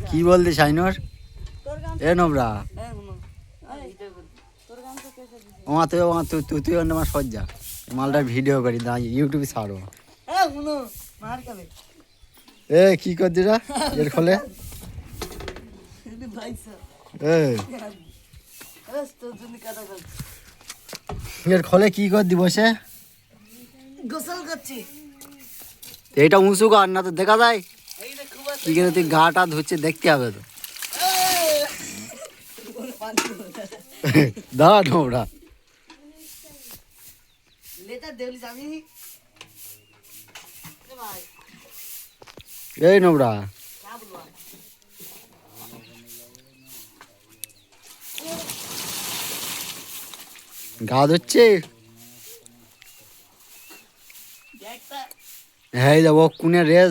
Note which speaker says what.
Speaker 1: কি বলতে শাইনর এ নোবরা তুই আমার সজ্জা মালটা ভিডিও করি না ইউটিউবে ছাড়ো এ কি করছি রা এর ফলে এর খলে কি কর দি বসে
Speaker 2: গোসল করছি
Speaker 1: এইটা উঁচু কর না তো দেখা যায় কি করে তুই গাটা ধুচ্ছে দেখতে হবে তো দাঁড়া নোবরা
Speaker 2: লেটার দেবলিস আমি
Speaker 1: এই নোবরা গা ধুচ্ছে হ্যাঁ যাবো কোনে রেস